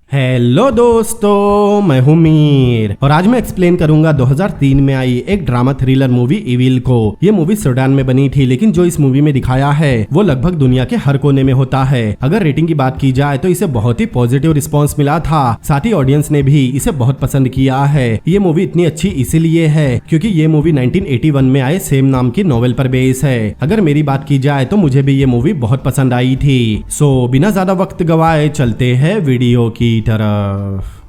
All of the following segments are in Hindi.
हेलो दोस्तों, मैं हूं मीर और आज मैं एक्सप्लेन करूंगा 2003 में आई एक ड्रामा थ्रिलर मूवी इविल को। ये मूवी सूडान में बनी थी, लेकिन जो इस मूवी में दिखाया है वो लगभग दुनिया के हर कोने में होता है। अगर रेटिंग की बात की जाए तो इसे बहुत ही पॉजिटिव रिस्पॉन्स मिला था, साथ ही ऑडियंस ने भी इसे बहुत पसंद किया है। ये मूवी इतनी अच्छी इसीलिए है क्योंकि ये मूवी 1981 में आए सेम नाम की नॉवेल पर बेस है। अगर मेरी बात की जाए तो मुझे भी ये मूवी बहुत पसंद आई थी। सो बिना ज्यादा वक्त गवाए चलते हैं वीडियो की तरफ।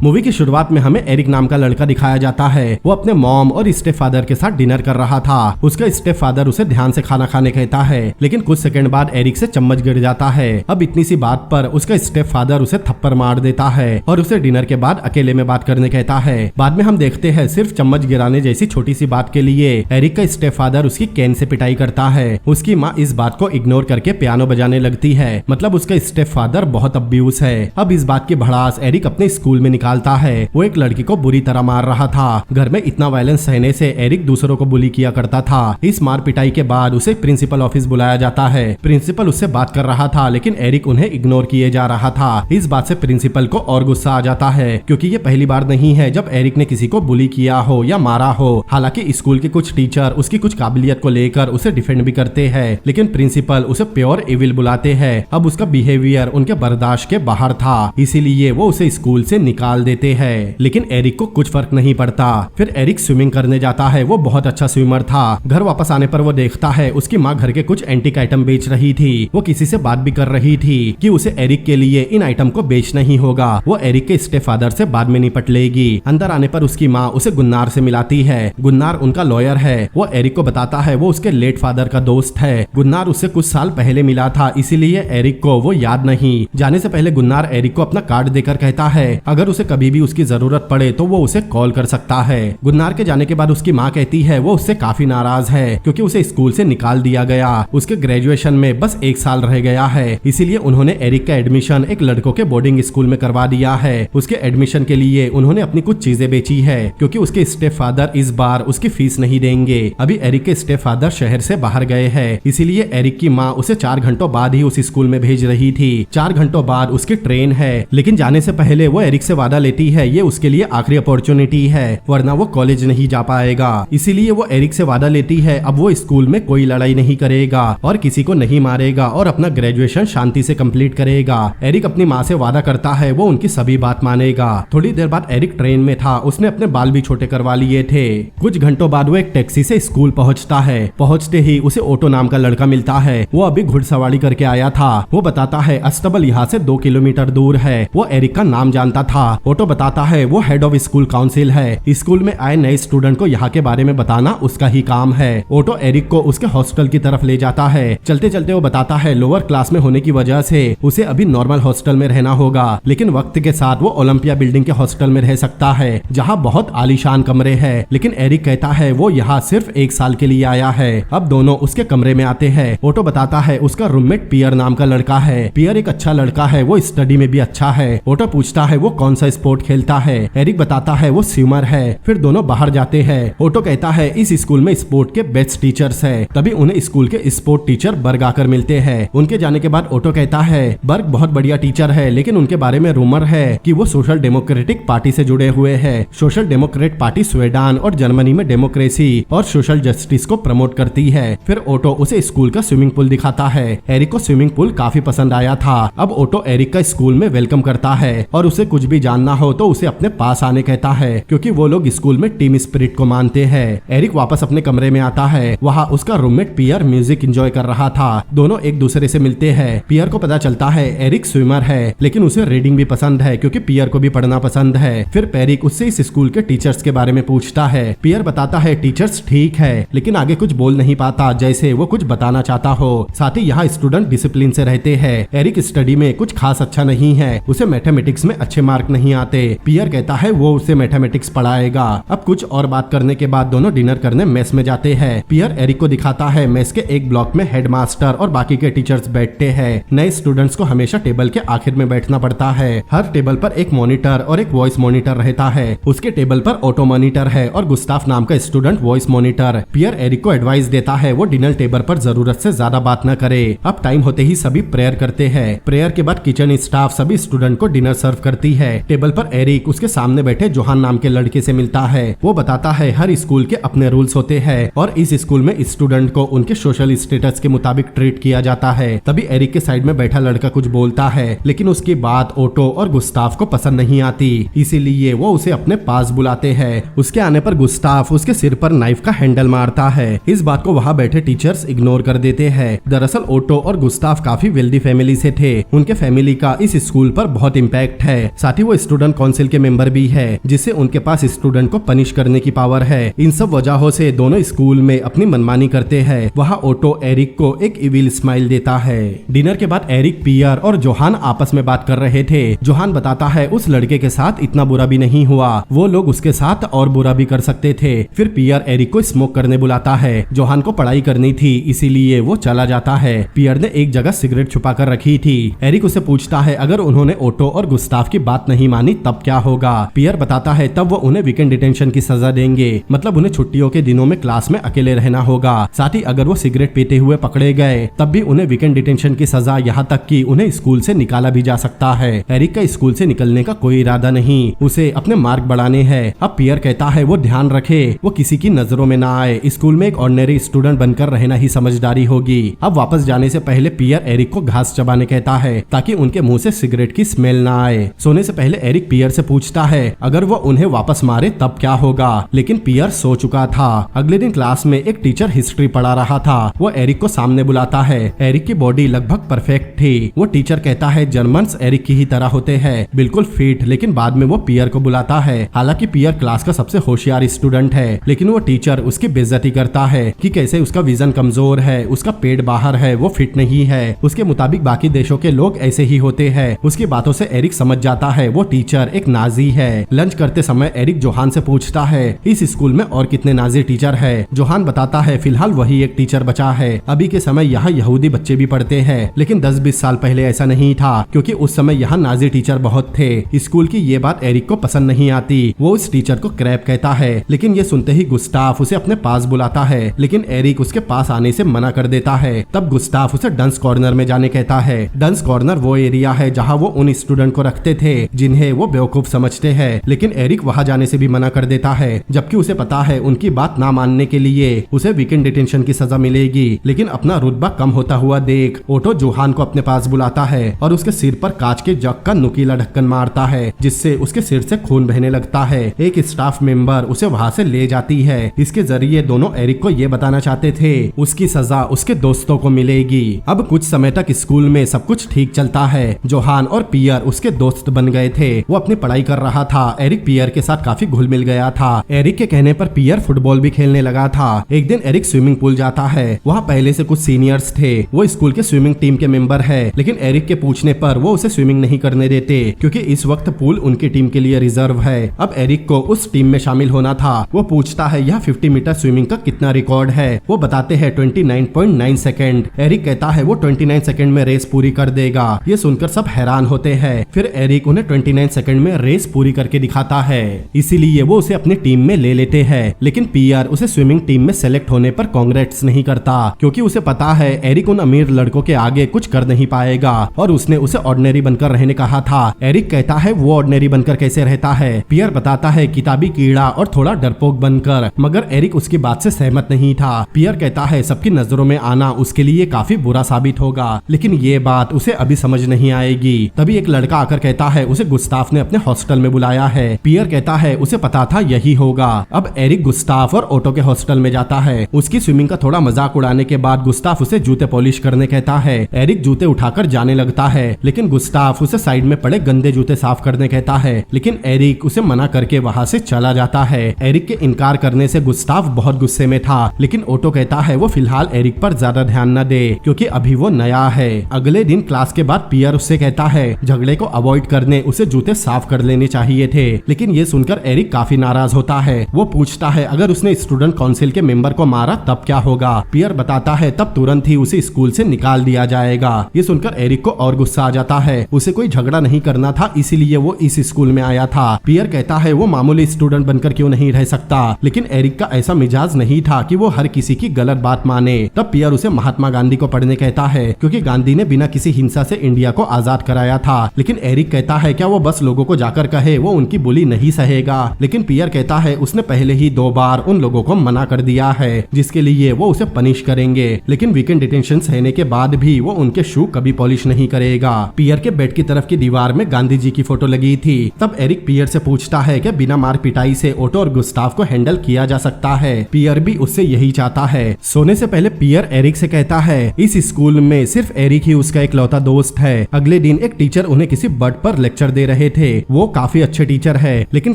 मूवी की शुरुआत में हमें एरिक नाम का लड़का दिखाया जाता है। वो अपने मॉम और स्टेप फादर के साथ डिनर कर रहा था। उसका स्टेप फादर उसे ध्यान से खाना खाने कहता है, लेकिन कुछ सेकंड बाद एरिक से चम्मच गिर जाता है। अब इतनी सी बात पर उसका स्टेप फादर उसे थप्पड़ मार देता है और उसे डिनर के बाद अकेले में बात करने कहता है। बाद में हम देखते हैं सिर्फ चम्मच गिराने जैसी छोटी सी बात के लिए एरिक का स्टेप फादर उसकी कैन से पिटाई करता है। उसकी माँ इस बात को इग्नोर करके पियानो बजाने लगती है, मतलब उसका स्टेप फादर बहुत अब्यूज है। अब इस बात की भड़ास एरिक अपने स्कूल में है। वो एक लड़की को बुरी तरह मार रहा था। घर में इतना वायलेंस सहने से एरिक दूसरों को बुली किया करता था। इस मार पिटाई के बाद उसे प्रिंसिपल ऑफिस बुलाया जाता है। प्रिंसिपल उससे बात कर रहा था, लेकिन एरिक उन्हें इग्नोर किए जा रहा था। इस बात से प्रिंसिपल को और गुस्सा आ जाता है, क्योंकि ये पहली बार नहीं है जब एरिक ने किसी को बुली किया हो या मारा हो। हालांकि स्कूल के कुछ टीचर उसकी कुछ काबिलियत को लेकर उसे डिफेंड भी करते हैं, लेकिन प्रिंसिपल उसे प्योर इविल बुलाते हैं। अब उसका बिहेवियर उनके बर्दाश्त के बाहर था, इसीलिए वो उसे स्कूल से निकाल देते हैं। लेकिन एरिक को कुछ फर्क नहीं पड़ता। फिर एरिक स्विमिंग करने जाता है। वो बहुत अच्छा स्विमर था। घर वापस आने पर वो देखता है उसकी माँ घर के कुछ एंटीक आइटम बेच रही थी। वो किसी से बात भी कर रही थी कि उसे एरिक के लिए इन आइटम को बेचना ही होगा। वो एरिक के स्टेप फादर से बाद में निपट लेगी। अंदर आने पर उसकी माँ उसे गुन्नार से मिलाती है। गुन्नार उनका लॉयर है। वो एरिक को बताता है वो उसके लेट फादर का दोस्त है। गुन्नार उससे कुछ साल पहले मिला था, इसीलिए एरिक को वो याद नहीं। जाने से पहले गुन्नार एरिक को अपना कार्ड देकर कहता है अगर उसे कभी भी उसकी जरूरत पड़े तो वो उसे कॉल कर सकता है। गुन्नार के जाने के बाद उसकी माँ कहती है वो उससे काफी नाराज है, क्योंकि उसे स्कूल से निकाल दिया गया। उसके ग्रेजुएशन में बस 1 साल रह गया है, इसीलिए उन्होंने एरिक का एडमिशन एक लड़कों के बोर्डिंग स्कूल में करवा दिया है। उसके एडमिशन के लिए उन्होंने अपनी कुछ चीजें बेची है, क्योंकि उसके स्टेप फादर इस बार उसकी फीस नहीं देंगे। अभी एरिक के स्टेप फादर शहर से बाहर गए हैं, इसीलिए एरिक की माँ उसे 4 घंटों बाद ही उस स्कूल में भेज रही थी। 4 घंटों बाद उसकी ट्रेन है, लेकिन जाने से पहले वो एरिक से वादा लेती है ये उसके लिए आखिरी अपॉर्चुनिटी है, वरना वो कॉलेज नहीं जा पाएगा। इसीलिए वो एरिक से वादा लेती है अब वो स्कूल में कोई लड़ाई नहीं करेगा और किसी को नहीं मारेगा और अपना ग्रेजुएशन शांति से कंप्लीट करेगा। एरिक अपनी माँ से वादा करता है वो उनकी सभी बात मानेगा। थोड़ी देर बाद एरिक ट्रेन में था। उसने अपने बाल भी छोटे करवा लिए थे। कुछ घंटों बाद वो एक टैक्सी से स्कूल पहुँचता है। पहुँचते ही उसे ऑटो नाम का लड़का मिलता है। वो अभी घुड़सवारी करके आया था। वो बताता है अस्तबल यहाँ से 2 किलोमीटर दूर है। वो एरिक का नाम जानता था। ऑटो बताता है वो हेड ऑफ स्कूल काउंसिल है। स्कूल में आए नए स्टूडेंट को यहाँ के बारे में बताना उसका ही काम है। ऑटो एरिक को उसके हॉस्टल की तरफ ले जाता है। चलते चलते वो बताता है लोअर क्लास में होने की वजह से उसे अभी नॉर्मल हॉस्टल में रहना होगा, लेकिन वक्त के साथ वो ओलंपिया बिल्डिंग के हॉस्टल में रह सकता है, जहाँ बहुत आलीशान कमरे हैं। लेकिन एरिक कहता है वो यहाँ सिर्फ 1 साल के लिए आया है। अब दोनों उसके कमरे में आते हैं। ऑटो बताता है उसका रूममेट पियर नाम का लड़का है। पियर एक अच्छा लड़का है, वो स्टडी में भी अच्छा है। ऑटो पूछता है वो कौन सा स्पोर्ट खेलता है। एरिक बताता है वो स्विमर है। फिर दोनों बाहर जाते हैं। ऑटो कहता है इस स्कूल में स्पोर्ट के बेस्ट टीचर्स है। तभी उन्हें स्कूल के स्पोर्ट टीचर बर्ग आकर मिलते हैं। उनके जाने के बाद ऑटो कहता है बर्ग बहुत बढ़िया टीचर है, लेकिन उनके बारे में रूमर है कि वो सोशल डेमोक्रेटिक पार्टी से जुड़े हुए हैं। सोशल डेमोक्रेट पार्टी स्वीडन और जर्मनी में डेमोक्रेसी और सोशल जस्टिस को प्रमोट करती है। फिर ऑटो उसे स्कूल का स्विमिंग पूल दिखाता है। एरिक को स्विमिंग पूल काफी पसंद आया था। अब ऑटो एरिक का स्कूल में वेलकम करता है और उसे कुछ भी जानना हो तो उसे अपने पास आने कहता है, क्योंकि वो लोग स्कूल में टीम स्पिरिट को मानते हैं। एरिक वापस अपने कमरे में आता है। वहाँ उसका रूममेट पियर म्यूजिक एंजॉय कर रहा था। दोनों एक दूसरे से मिलते हैं। पियर को पता चलता है एरिक स्विमर है, लेकिन उसे रीडिंग भी पसंद है, क्योंकि पियर को भी पढ़ना पसंद है। फिर एरिक उससे इस स्कूल के टीचर्स के बारे में पूछता है। पियर बताता है टीचर्स ठीक है, लेकिन आगे कुछ बोल नहीं पाता, जैसे वो कुछ बताना चाहता हो। साथ ही यहाँ स्टूडेंट डिसिप्लिन से रहते हैं। एरिक स्टडी में कुछ खास अच्छा नहीं है। उसे मैथमेटिक्स में अच्छे मार्क नहीं आते। पियर कहता है वो उसे मैथमेटिक्स पढ़ाएगा। अब कुछ और बात करने के बाद दोनों डिनर करने मेस में जाते हैं। पियर एरिक को दिखाता है मेस के एक ब्लॉक में हेडमास्टर और बाकी के टीचर्स बैठते हैं। नए स्टूडेंट्स को हमेशा टेबल के आखिर में बैठना पड़ता है। हर टेबल पर एक मॉनिटर और एक वॉइस मॉनिटर रहता है। उसके टेबल पर ऑटो मॉनिटर है और गुस्ताफ नाम का स्टूडेंट वॉइस मॉनिटर। पियर एरिक को एडवाइस देता है वो डिनर टेबल पर जरूरत से ज्यादा बात न करे। अब टाइम होते ही सभी प्रेयर करते हैं। प्रेयर के बाद किचन स्टाफ सभी स्टूडेंट को डिनर सर्व करती है। टेबल पर एरिक उसके सामने बैठे जोहान नाम के लड़के से मिलता है। वो बताता है हर स्कूल के अपने रूल्स होते हैं और इस स्कूल में स्टूडेंट को उनके सोशल स्टेटस के मुताबिक ट्रीट किया जाता है। तभी एरिक के साइड में बैठा लड़का कुछ बोलता है, लेकिन उसकी बात ओटो और गुस्ताफ को पसंद नहीं आती, इसीलिए वो उसे अपने पास बुलाते हैं। उसके आने पर गुस्ताफ उसके सिर पर नाइफ का हैंडल मारता है। इस बात को वहाँ बैठे टीचर्स इग्नोर कर देते हैं। दरअसल ओटो और गुस्ताफ काफी वेल्दी फैमिली से थे। उनके फैमिली का इस स्कूल पर बहुत इम्पैक्ट है। साथ ही वो स्टूडेंट काउंसिल के मेंबर भी है, जिससे उनके पास स्टूडेंट को पनिश करने की पावर है। इन सब वजहों से दोनों स्कूल में अपनी मनमानी करते हैं। वहाँ ओटो एरिक को एक इविल स्माइल देता है। डिनर के बाद एरिक, पियर और जोहान आपस में बात कर रहे थे। जोहान बताता है उस लड़के के साथ इतना बुरा भी नहीं हुआ, वो लोग उसके साथ और बुरा भी कर सकते थे। फिर पियर एरिक को स्मोक करने बुलाता है। जोहान को पढ़ाई करनी थी, इसीलिए वो चला जाता है। पियर ने एक जगह सिगरेट छुपा कर रखी थी। एरिक उसे पूछता है अगर उन्होंने ओटो और गुस्ताफ की बात नहीं मानी तब क्या होगा। पियर बताता है तब वो उन्हें वीकेंड डिटेंशन की सजा देंगे, मतलब उन्हें छुट्टियों के दिनों में क्लास में अकेले रहना होगा। साथ ही अगर वो सिगरेट पीते हुए पकड़े गए तब भी उन्हें वीकेंड डिटेंशन की सजा, यहाँ तक कि उन्हें स्कूल से निकाला भी जा सकता है। एरिक का स्कूल से निकलने का कोई इरादा नहीं, उसे अपने मार्क बढ़ाने हैं। अब पियर कहता है वो ध्यान रखे, वो किसी की नजरों में ना आए। स्कूल में एक ऑर्डिनरी स्टूडेंट बनकर रहना ही समझदारी होगी। अब वापस जाने से पहले पियर एरिक को घास चबाने कहता है ताकि उनके मुंह से सिगरेट की स्मेल ना आए। सोने से पहले एरिक पियर से पूछता है अगर वो उन्हें वापस मारे तब क्या होगा, लेकिन पियर सो चुका था। अगले दिन क्लास में एक टीचर हिस्ट्री पढ़ा रहा था। वो एरिक को सामने बुलाता है। एरिक की बॉडी लगभग परफेक्ट थी। वो टीचर कहता है जर्मन्स एरिक की ही तरह होते हैं, बिल्कुल फिट, लेकिन बाद में वो पियर को बुलाता है। हालांकि पियर क्लास का सबसे होशियार स्टूडेंट है, लेकिन वो टीचर उसकी बेइज्जती करता है कि कैसे उसका विजन कमजोर है, उसका पेट बाहर है, वो फिट नहीं है। उसके मुताबिक बाकी देशों के लोग ऐसे ही होते हैं। उसकी बातों से एरिक समझ जाता है वो टीचर एक नाजी है। लंच करते समय एरिक जोहान से पूछता है इस स्कूल में और कितने नाजी टीचर है। जोहान बताता है फिलहाल वही एक टीचर बचा है। अभी के समय यहाँ यहूदी बच्चे भी पढ़ते हैं, लेकिन 10-20 साल पहले ऐसा नहीं था, क्योंकि उस समय यहाँ नाजी टीचर बहुत थे। स्कूल की ये बात एरिक को पसंद नहीं आती। वो उस टीचर को क्रैप कहता है, लेकिन ये सुनते ही गुस्ताफ उसे अपने पास बुलाता है, लेकिन एरिक उसके पास आने से मना कर देता है। तब गुस्ताफ उसे डंस कॉर्नर में जाने कहता है। डंस कॉर्नर वो एरिया है जहाँ वो उन स्टूडेंट को रखते थे जिन्हें वो बेवकूफ समझते हैं, लेकिन एरिक वहाँ जाने से भी मना कर देता है, जबकि उसे पता है उनकी बात ना मानने के लिए उसे वीकेंड डिटेंशन की सजा मिलेगी। लेकिन अपना रुतबा कम होता हुआ देख ओटो जोहान को अपने पास बुलाता है और उसके सिर पर कांच के जग का नुकीला ढक्कन मारता है, जिससे उसके सिर से खून बहने लगता है। एक स्टाफ मेंबर उसे वहाँ से ले जाती है। इसके जरिए दोनों एरिक को ये बताना चाहते थे उसकी सजा उसके दोस्तों को मिलेगी। अब कुछ समय तक स्कूल में सब कुछ ठीक चलता है। जोहान और पियर उसके दोस्त बन गए थे। वो अपनी पढ़ाई कर रहा था। एरिक पियर के साथ काफी घुल मिल गया था। एरिक के कहने पर पियर फुटबॉल भी खेलने लगा था। एक दिन एरिक स्विमिंग पूल जाता है। वहाँ पहले से कुछ सीनियर्स थे। वो स्कूल के स्विमिंग टीम के मेंबर है, लेकिन एरिक के पूछने पर वो उसे स्विमिंग नहीं करने देते, क्योंकि इस वक्त पूल उनकी टीम के लिए रिजर्व है। अब एरिक को उस टीम में शामिल होना था। वो पूछता है यह 50 मीटर स्विमिंग का कितना रिकॉर्ड है। वो बताते हैं 29.9 सेकेंड। एरिक कहता है वो 29 सेकेंड में रेस पूरी कर देगा। ये सुनकर सब हैरान होते हैं। फिर एरिक उन्हें 29 सेकेंड में रेस पूरी करके दिखाता है, इसीलिए वो उसे अपनी टीम में ले लेते हैं। लेकिन पियर उसे स्विमिंग टीम में सेलेक्ट होने पर कांग्रेट्स नहीं करता, क्योंकि उसे पता है एरिक उन अमीर लड़कों के आगे कुछ कर नहीं पाएगा और उसने उसे ऑर्डिनरी बनकर रहने कहा था। एरिक कहता है वो ऑर्डिनरी बनकर कैसे रहता है। पियर बताता है किताबी कीड़ा और थोड़ा डरपोक बनकर, मगर एरिक उसकी बात से सहमत नहीं था। पियर कहता है सबकी नजरों में आना उसके लिए काफी बुरा साबित होगा, लेकिन ये बात उसे अभी समझ नहीं आएगी। तभी एक लड़का आकर कहता है उसे गुस्ताफ ने अपने हॉस्टल में बुलाया है। पियर कहता है उसे पता था यही होगा। अब एरिक गुस्ताफ और ओटो के हॉस्टल में जाता है। उसकी स्विमिंग का थोड़ा मजाक उड़ाने के बाद गुस्ताफ उसे जूते पॉलिश करने कहता है। एरिक जूते उठाकर जाने लगता है, लेकिन गुस्ताफ उसे साइड में पड़े गंदे जूते साफ करने कहता है, लेकिन एरिक उसे मना करके वहाँ से चला जाता है। एरिक के इनकार करने से गुस्ताफ बहुत गुस्से में था, लेकिन ओटो कहता है वो फिलहाल एरिक पर ज्यादा ध्यान न दे, क्योंकि अभी वो नया है। अगले दिन क्लास के बाद पियर उससे कहता है झगड़े को अवॉइड करने उसे जूते साफ कर लेने चाहिए थे। लेकिन ये सुनकर एरिक काफी नाराज होता है। वो पूछता है अगर उसने स्टूडेंट काउंसिल के मेंबर को मारा तब क्या होगा। पियर बताता है तब तुरंत ही उसे स्कूल से निकाल दिया जाएगा। ये सुनकर एरिक को और गुस्सा आ जाता है। उसे कोई झगड़ा नहीं करना था, इसीलिए वो इस स्कूल में आया था। पियर कहता है वो मामूली स्टूडेंट बनकर क्यों नहीं रह सकता, लेकिन एरिक का ऐसा मिजाज नहीं था कि वो हर किसी की गलत बात माने। तब पियर उसे महात्मा गांधी को पढ़ने कहता है, क्योंकि गांधी ने बिना किसी हिंसा से इंडिया को आजाद कराया था। लेकिन एरिक कहता है क्या वो बस लोगों को जाकर कहे, वो उनकी बुली नहीं सहेगा। लेकिन पियर कहता है उसने पहले ही 2 बार उन लोगों को मना कर दिया है, जिसके लिए वो उसे पनिश करेंगे। लेकिन वीकेंड डिटेंशन सहने के बाद भी वो उनके शू कभी पॉलिश नहीं करेगा। पियर के बेड की तरफ की दीवार में गांधी जी की फोटो लगी थी। तब एरिक पियर से पूछता है कि बिना मार पिटाई से ओटो और गुस्ताव को हैंडल किया जा सकता है। पियर भी उससे यही चाहता है। सोने से पहले पियर एरिक से कहता है इस स्कूल में सिर्फ एरिक ही उसका इकलौता दोस्त है। अगले दिन एक टीचर उन्हें किसी बर्ड पर लेक्चर दे रहे थे। वो काफी अच्छे टीचर है, लेकिन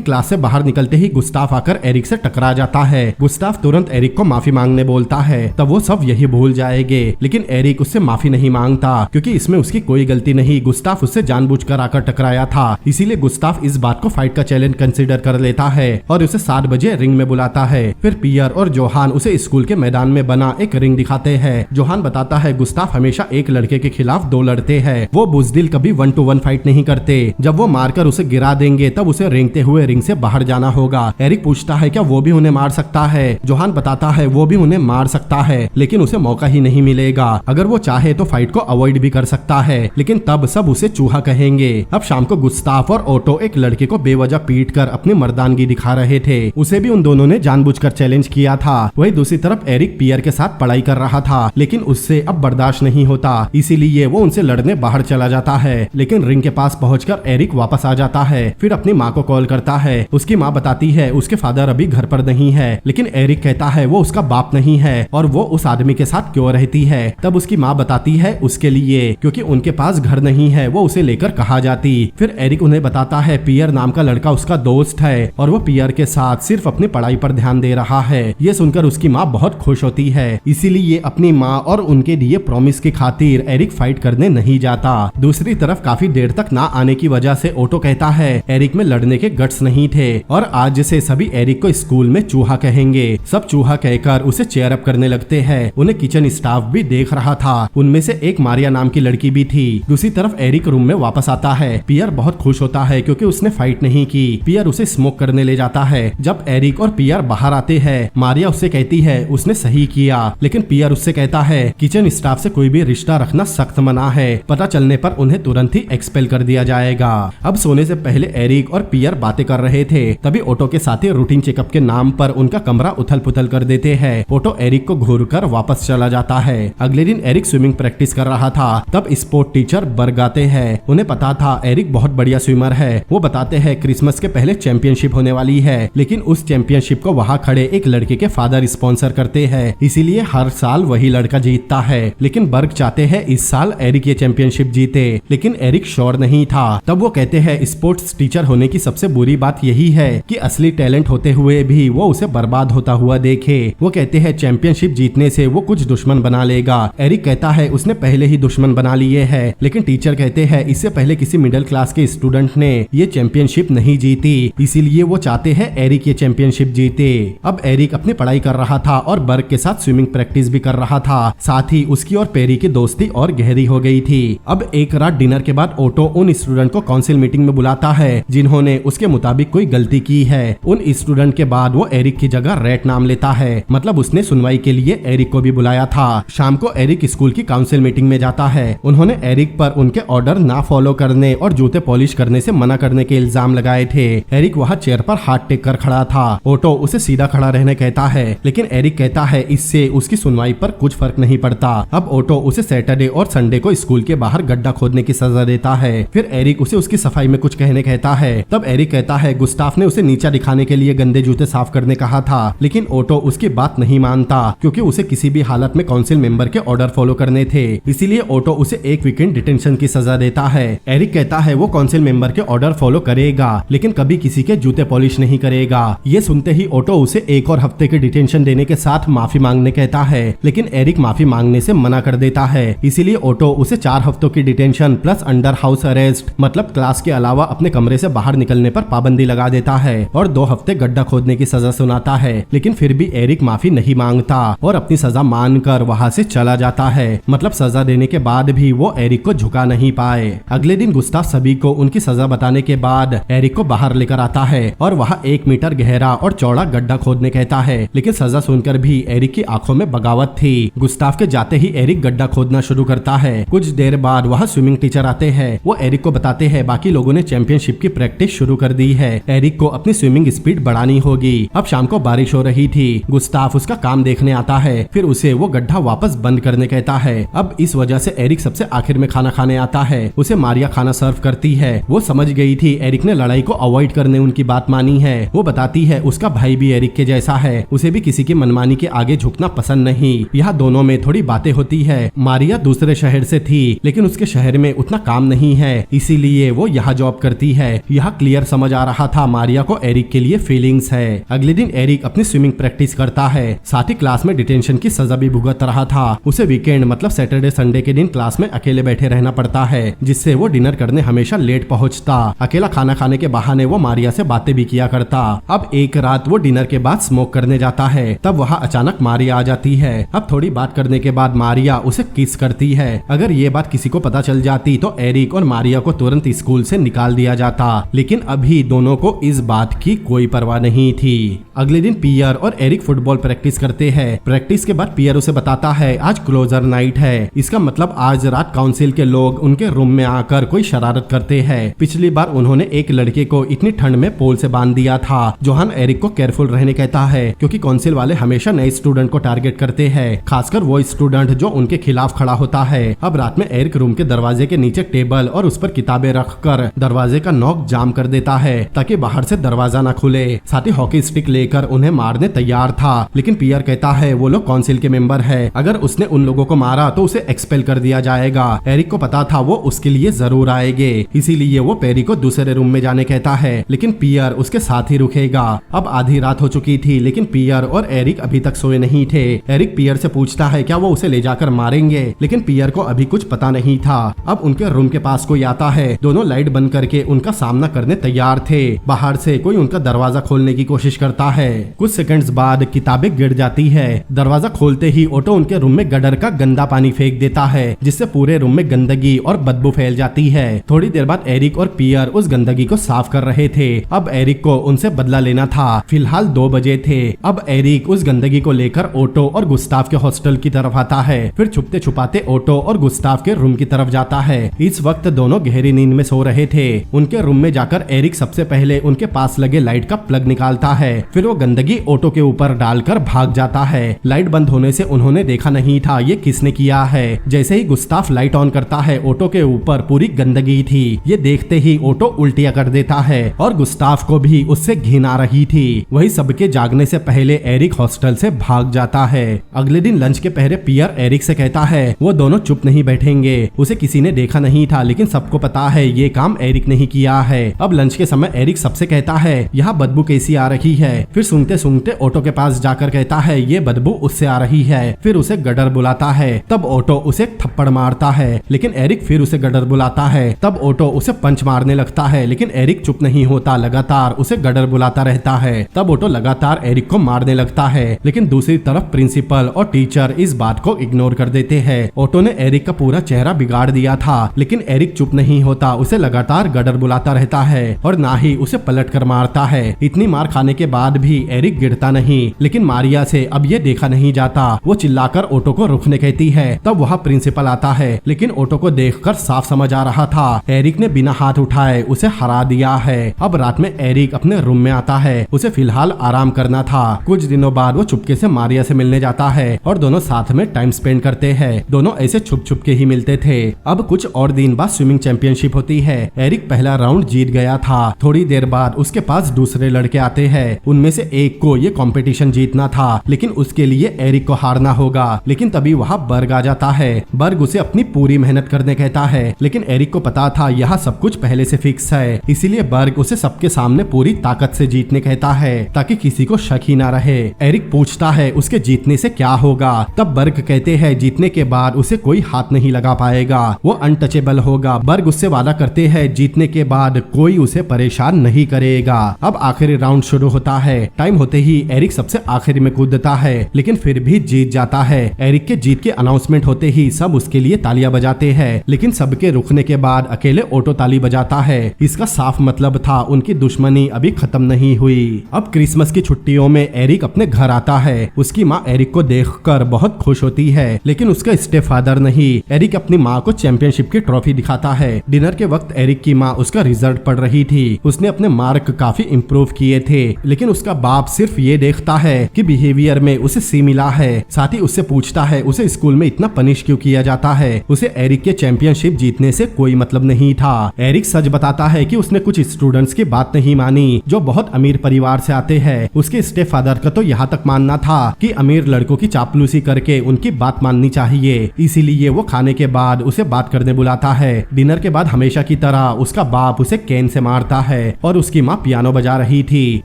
क्लास से बाहर निकलते ही गुस्ताव आकर एरिक से टकरा जाता है। गुस्ताव तुरंत एरिक को माफी मांगने बोलता है। तब वो सब यही भूल जाएंगे, लेकिन एरिक उससे माफी नहीं मांगता, क्योंकि इसमें उसकी कोई गलती नहीं। गुस्ताव उससे जानबूझकर आकर टकराया था, इसीलिए गुस्ताव इस बात को फाइट का चैलेंज कंसीडर कर लेता है और उसे 7 बजे रिंग में बुलाता है। फिर पियर और जोहान उसे स्कूल के मैदान में बना एक रिंग दिखाते हैं। जोहान बताता है गुस्ताव हमेशा एक लड़के के खिलाफ 2 लड़ते हैं। वो बुजदिल कभी 1 to 1 फाइट नहीं करते। जब वो मारकर उसे गिरा देंगे तब उसे रेंगते हुए रिंग से बाहर जाना होगा। एरिक पूछता है क्या वो भी उन्हें मार सकता है। जोहान बताता है वो भी उन्हें मार सकता है, लेकिन उसे मौका ही नहीं मिलेगा। अगर वो चाहे तो फाइट को अवॉइड भी कर सकता है, लेकिन तब सब उसे चूहा कहेंगे। अब शाम को गुस्ताव और ओटो एक लड़के को बेवजह पीटकर अपनी मर्दानगी दिखा रहे थे। उसे भी उन दोनों ने जानबूझकर चैलेंज किया था। वही दूसरी तरफ एरिक पियर के साथ पढ़ाई कर रहा था, लेकिन उससे अब बर्दाश्त नहीं होता, इसीलिए वो उनसे लड़ने बाहर चला जाता है। लेकिन रिंग के पास पहुंचकर एरिक वापस आ जाता है। फिर अपनी माँ को कॉल करता है। उसकी माँ बताती है उसके फादर अभी घर पर नहीं है, लेकिन एरिक कहता है वो उसका बाप नहीं है और वो उस आदमी के साथ क्यों रहती है। तब उसकी माँ बताती है उसके लिए, क्योंकि उनके पास घर नहीं है, वो उसे लेकर कहाँ जाती। फिर एरिक उन्हें बताता है पियर नाम का लड़का उसका दोस्त है और वो पियर के साथ सिर्फ अपनी पढ़ाई पर ध्यान दे रहा है। ये सुनकर उसकी माँ बहुत खुश होती है, इसीलिए अपनी माँ और उनके लिए प्रॉमिस की खातिर एरिक फाइट करने नहीं जाता। दूसरी तरफ काफी देर तक ना आने की वजह से ओटो कहता है एरिक में लड़ने के गट्स नहीं थे और आज से सभी एरिक को स्कूल में चूहा कहेंगे। सब चूहा कहकर उसे चेयर अप करने लगते हैं। उन्हें किचन स्टाफ भी देख रहा था। उनमें से एक मारिया नाम की लड़की भी थी। दूसरी तरफ एरिक रूम में वापस आता है। पियर बहुत खुश होता है क्योंकि उसने फाइट नहीं की। पियर उसे स्मोक करने ले जाता है। जब एरिक और पियर बाहर आते हैं, मारिया उससे कहती है उसने सही किया, लेकिन पियर उससे कहता है किचन स्टाफ से कोई भी रिश्ता रखना सख्त मना है। पता चलने पर उन्हें तुरंत ही एक्सपेल कर दिया जाएगा। अब सोने से पहले एरिक और पियर बातें कर रहे थे, तभी ओटो के साथी रूटीन चेकअप के नाम पर उनका कमरा उथल पुथल कर देते हैं। ओटो एरिक को घूर कर वापस चला जाता है। अगले दिन एरिक स्विमिंग प्रैक्टिस कर रहा था। तब स्पोर्ट टीचर बर्ग आते हैं। उन्हें पता था एरिक बहुत बढ़िया स्विमर है। वो बताते हैं क्रिसमस के पहले चैंपियनशिप होने वाली है, लेकिन उस चैंपियनशिप को वहाँ खड़े एक लड़के के फादर स्पॉन्सर करते हैं, इसीलिए हर साल वही लड़का जीतता है। लेकिन बर्ग चाहते हैं इस साल एरिक ये चैंपियनशिप जीते, लेकिन एरिक श्योर नहीं था। तब वो कहते हैं स्पोर्ट्स टीचर होने की सबसे बुरी बात यही है कि असली टैलेंट होते हुए भी वो उसे बर्बाद होता हुआ देखे। वो कहते हैं चैंपियनशिप जीतने से वो कुछ दुश्मन बना लेगा। एरिक कहता है उसने पहले ही दुश्मन बना लिए हैं, लेकिन टीचर कहते हैं इससे पहले किसी मिडिल क्लास के स्टूडेंट ने ये चैंपियनशिप नहीं जीती, इसीलिए वो चाहते हैं एरिक ये चैंपियनशिप जीते। अब एरिक अपनी पढ़ाई कर रहा था और बर्ग के साथ स्विमिंग प्रैक्टिस भी कर रहा था। साथ ही उसकी और पेरी की दोस्ती और गहरी हो गई थी। अब एक रात डिनर के बाद ओटो उन स्टूडेंट को काउंसिल मीटिंग में बुलाता है जिन्होंने उसके मुताबिक कोई गलती की है। उन स्टूडेंट के बाद वो एरिक की जगह रैट नाम लेता है, मतलब उसने सुनवाई के लिए एरिक को भी बुलाया था। शाम को एरिक स्कूल की काउंसिल मीटिंग में जाता है। उन्होंने एरिक पर उनके ऑर्डर ना फॉलो करने और जूते पॉलिश करने से मना करने के इल्जाम लगाए थे। एरिक वहाँ चेयर पर हाथ टेक कर खड़ा था। ओटो उसे सीधा खड़ा रहने कहता है, लेकिन एरिक कहता है इससे उसकी सुनवाई पर कुछ फर्क नहीं पड़ता। अब ओटो उसे सैटरडे और संडे को स्कूल के बाहर गड्ढा खोदने की सजा देता है। फिर एरिक उसे उसकी सफाई में कुछ कहने कहता है। तब एरिक कहता है गुस्ताफ ने उसे नीचा दिखाने के लिए गंदे जूते साफ करने कहा था, लेकिन ओटो उसकी बात नहीं मानता क्योंकि उसे किसी भी हालत में काउंसिल मेंबर के ऑर्डर फॉलो करने थे। इसीलिए ओटो उसे एक वीकेंड डिटेंशन की सजा देता है। एरिक कहता है वो काउंसिल मेंबर के ऑर्डर फॉलो करेगा, लेकिन कभी किसी के जूते पॉलिश नहीं करेगा। ये सुनते ही ओटो उसे 1 और हफ्ते की डिटेंशन देने के साथ माफी मांगने कहता है, लेकिन एरिक माफी मांगने से मना कर देता है। इसीलिए ओटो उसे 4 हफ्तों की detention plus under house arrest मतलब क्लास क्लास के अलावा अपने कमरे से बाहर निकलने पर पाबंदी लगा देता है और 2 हफ्ते गड्ढा खोदने की सजा सुनाता है। लेकिन फिर भी एरिक माफी नहीं मांगता और अपनी सजा मानकर वहाँ से चला जाता है। मतलब सजा देने के बाद भी वो एरिक को झुका नहीं पाए। अगले दिन गुस्ताव सभी को उनकी सजा बताने के बाद एरिक को बाहर लेकर आता है और वहाँ 1 मीटर गहरा और चौड़ा गड्ढा खोदने कहता है। लेकिन सजा सुनकर भी एरिक की आंखों में बगावत थी। गुस्ताव के जाते ही एरिक गड्ढा खोदना शुरू करता है। कुछ देर बाद वहाँ स्विमिंग टीचर आते हैं। वो एरिक को बताते हैं बाकी लोगों ने चैंपियनशिप की प्रैक्टिस शुरू कर दी है, एरिक को अपनी स्विमिंग स्पीड बढ़ानी होगी। अब शाम को बारिश हो रही थी। गुस्ताव उसका काम देखने आता है, फिर उसे वो गड्ढा वापस बंद करने कहता है। अब इस वजह से एरिक सबसे आखिर में खाना खाने आता है। उसे मारिया खाना सर्व करती है। वो समझ गई थी एरिक ने लड़ाई को अवॉइड करने उनकी बात मानी है। वो बताती है उसका भाई भी एरिक के जैसा है, उसे भी किसी की मनमानी के आगे झुकना पसंद नहीं। यहाँ दोनों में थोड़ी बातें होती है। मारिया दूसरे शहर से थी लेकिन उसके शहर में उतना काम नहीं है, इसीलिए वो यहाँ जॉब करती है। यहाँ क्लियर समझ आ रहा था मारिया को एरिक के लिए फीलिंग्स है। अगले दिन एरिक अपनी स्विमिंग प्रैक्टिस करता है, साथ ही क्लास में डिटेंशन की सजा भी भुगत रहा था। उसे वीकेंड मतलब सैटरडे संडे के दिन क्लास में अकेले बैठे रहना पड़ता है, जिससे वो डिनर करने हमेशा लेट पहुंचता। अकेला खाना खाने के बहाने वो मारिया से बातें भी किया करता। अब एक रात वो डिनर के बाद स्मोक करने जाता है, तब वहाँ अचानक मारिया आ जाती है। अब थोड़ी बात करने के बाद मारिया उसे किस करती है। अगर ये बात किसी को पता चल जाती तो एरिक और मारिया को तुरंत स्कूल से निकाल दिया जाता, लेकिन अभी दोनों को इस बात की कोई परवाह नहीं थी। अगले दिन पियर और एरिक फुटबॉल प्रैक्टिस करते हैं। प्रैक्टिस के बाद पियर उसे बताता है आज क्लोजर नाइट है, इसका मतलब आज रात काउंसिल के लोग उनके रूम में आकर कोई शरारत करते हैं। पिछली बार उन्होंने एक लड़के को इतनी ठंड में पोल से बांध दिया था। जोहान एरिक को केयरफुल रहने कहता है क्योंकि काउंसिल वाले हमेशा नए स्टूडेंट को टारगेट करते हैं, खासकर वो स्टूडेंट जो उनके खिलाफ खड़ा होता है। अब रात में एरिक रूम के दरवाजे के नीचे टेबल और उस पर किताबें रखकर दरवाजे का नॉक जाम कर देता है ताकि बाहर से दरवाजा न खुले। साथ ही हॉकी स्टिक लेकर उन्हें मारने तैयार था, लेकिन पियर कहता है वो लोग काउंसिल के मेंबर है, अगर उसने उन लोगों को मारा तो उसे एक्सपेल कर दिया जाएगा। एरिक को पता था वो उसके लिए जरूर आएंगे, इसीलिए वो पेरी को दूसरे रूम में जाने कहता है, लेकिन पियर उसके साथ ही रुकेगा। अब आधी रात हो चुकी थी लेकिन पियर और एरिक अभी तक सोए नहीं थे। एरिक पियर से पूछता है क्या वो उसे ले जाकर मारेंगे, लेकिन पियर को अभी कुछ पता नहीं था। अब उनके रूम के पास कोई आता है, दोनों लाइट बंद करके उनका सामना करने तैयार थे। बाहर से कोई उनका दरवाजा खोलने की कोशिश करता है। कुछ सेकंड्स बाद किताबें गिर जाती है। दरवाजा खोलते ही ऑटो उनके रूम में गटर का गंदा पानी फेंक देता है, जिससे पूरे रूम में गंदगी और बदबू फैल जाती है। थोड़ी देर बाद एरिक और पियर उस गंदगी को साफ कर रहे थे। अब एरिक को उनसे बदला लेना था। फिलहाल 2 बजे थे। अब एरिक उस गंदगी को लेकर ऑटो और गुस्ताव के हॉस्टल की तरफ आता है, फिर छुपते छुपाते ऑटो और गुस्ताव के रूम की तरफ जाता है। इस वक्त दोनों गहरी नींद में सो रहे थे। उनके रूम में जाकर एरिक सबसे पहले उनके पास लगे लाइट का प्लग निकालता है, फिर वो गंदगी ऑटो के ऊपर डालकर भाग जाता है। लाइट बंद होने से उन्होंने देखा नहीं था ये किसने किया है। जैसे ही गुस्ताव लाइट ऑन करता है ऑटो के ऊपर पूरी गंदगी थी। ये देखते ही ऑटो उल्टियां कर देता है और गुस्ताव को भी उससे घिन आ रही थी। वही सबके जागने से पहले एरिक हॉस्टल से भाग जाता है। अगले दिन लंच के पहले पियर एरिक से कहता है वो दोनों चुप नहीं बैठेंगे। उसे किसी ने देखा नहीं था, लेकिन सबको पता है ये काम एरिक ने ही किया है। अब लंच के समय एरिक सबसे कहता है यहाँ बदबू कैसी आ रही है। फिर सूंघते सूंघते ऑटो के पास जाकर कहता है ये बदबू उससे आ रही है। फिर उसे गडर बुलाता है, तब ऑटो उसे थप्पड़ मारता है, लेकिन एरिक फिर उसे गडर बुलाता है। तब ऑटो उसे पंच मारने लगता है, लेकिन एरिक चुप नहीं होता, लगातार उसे गडर बुलाता रहता है। तब ऑटो लगातार एरिक को मारने लगता है, लेकिन दूसरी तरफ प्रिंसिपल और टीचर इस बात को इग्नोर कर देते हैं। ऑटो ने एरिक का पूरा चेहरा बिगाड़ दिया था, लेकिन एरिक चुप नहीं होता, उसे लगातार गडर बुलाता रहता है और ना ही उसे पलट कर मारता है। इतनी मार खाने के बाद भी एरिक गिरता नहीं, लेकिन मारिया से अब ये देखा नहीं जाता। वो चिल्लाकर ऑटो को रुकने कहती है। तब वहाँ प्रिंसिपल आता है, लेकिन ऑटो को देखकर साफ समझ आ रहा था एरिक ने बिना हाथ उठाए उसे हरा दिया है। अब रात में एरिक अपने रूम में आता है, उसे फिलहाल आराम करना था। कुछ दिनों बाद वो चुपके से मारिया से मिलने जाता है और दोनों साथ में टाइम स्पेंड करते हैं। दोनों ऐसे छुप छुप के ही मिलते थे। अब कुछ और दिन बाद स्विमिंग चैंपियनशिप होती है। एरिक पहला राउंड जीत गया था। थोड़ी देर बाद उसके पास दूसरे लड़के आते हैं। उनमें से एक को ये कंपटीशन जीतना था, लेकिन उसके लिए एरिक को हारना होगा। लेकिन तभी वहाँ बर्ग आ जाता है। बर्ग उसे अपनी पूरी मेहनत करने कहता है, लेकिन एरिक को पता था यहाँ सब कुछ पहले से फिक्स है, इसीलिए बर्ग उसे सबके सामने पूरी ताकत से जीतने कहता है ताकि किसी को शक ही ना रहे। एरिक पूछता है उसके जीतने से क्या होगा। तब बर्ग कहते हैं जीतने के बाद उसे कोई हाथ नहीं लगा पाएगा, वो अनटचेबल होगा। बर्ग उससे वादा करते कहते हैं जीतने के बाद कोई उसे परेशान नहीं करेगा। अब आखिरी राउंड शुरू होता है। टाइम होते ही एरिक सबसे आखिरी में कूदता है, लेकिन फिर भी जीत जाता है। एरिक के जीत के अनाउंसमेंट होते ही सब उसके लिए तालियां बजाते हैं, लेकिन सबके रुकने के बाद अकेले ओटो ताली बजाता है। इसका साफ मतलब था उनकी दुश्मनी अभी खत्म नहीं हुई। अब क्रिसमस की छुट्टियों में एरिक अपने घर आता है। उसकी माँ एरिक को देखकर बहुत खुश होती है, लेकिन उसका स्टेप फादर नहीं। एरिक अपनी माँ को चैंपियनशिप की ट्रॉफी दिखाता है। डिनर के वक्त एरिक की माँ उसका रिजल्ट पढ़ रही थी। उसने अपने मार्क काफी इम्प्रूव किए थे, लेकिन उसका बाप सिर्फ ये देखता है कि बिहेवियर में उसे सी मिला है। साथ ही उससे पूछता है उसे स्कूल में इतना पनिश क्यों किया जाता है। उसे एरिक के चैंपियनशिप जीतने से कोई मतलब नहीं था। एरिक सच बताता है कि उसने कुछ स्टूडेंट्स की बात नहीं मानी जो बहुत अमीर परिवार से आते हैं। उसके स्टेप फादर का तो यहाँ तक मानना था कि अमीर लड़कों की चापलूसी करके उनकी बात माननी चाहिए, इसीलिए वो खाने के बाद उसे बात करने बुलाता है। डिनर के बाद हमेशा की तरह उसका बाप उसे कैन से मारता है और उसकी माँ पियानो बजा रही थी।